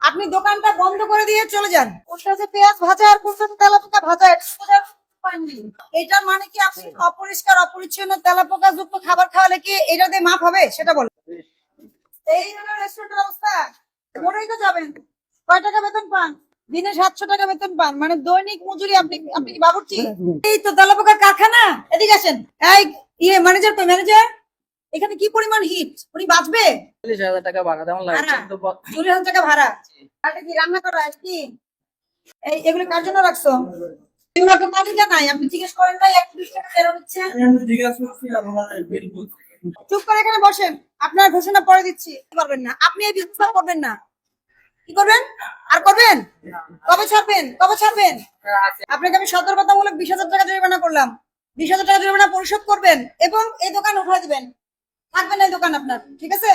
আপনি দোকানটা বন্ধ করে দিয়ে চলে যান। ওটা যে পেঁয়াজ ভাজা আর কোনটা তেলাপোকা ভাজা, এটার মানে কি আপনি অপরিষ্কার অপরিচ্ছন্ন তেলাপোকা যুক্ত খাবার খাওয়ালে কি এটা দিয়ে মাপ হবে সেটা বলেন। এই হলো রেস্টুরেন্টের অবস্থা। মরেই তো যাবেন। কয় টাকা বেতন পান? দিনে 700 টাকা বেতন পান, মানে দৈনিক মজুরি। আপনি আপনি কি বাবুর্চি? এই তো তেলাপোকার কারখানা। এদিকে আসেন। এই ম্যানেজার তো ম্যানেজার, এখানে কি পরিমাণ হিট, উনি বাঁচবে? 40,000 টাকা ভাড়া তেমন লাগে। 40,000 টাকা ভাড়া। আর কি রান্না করা কি? এগুলো কার জন্য রাখছো? এগুলো তো তালিকা নাই, আপনি জিজ্ঞেস করেন নাই 120 টাকা কেন হচ্ছে? চুপ করে এখানে বসেন। আপনার ঘোষণা পরে দিচ্ছি। পারবেন না আপনি, এই বিজনেস করবেন না। কি করবেন? আর করবেন? কবে ছাড়বেন? কবে ছাড়বেন? আপনাকে আমি সতর্কতামূলক 20,000 টাকা জরিমানা করলাম। 20,000 টাকা জরিমানা পরিশোধ করবেন এবং এই দোকান উঠায় দিবেন। থাকবেন না এই দোকান আপনার, ঠিক আছে?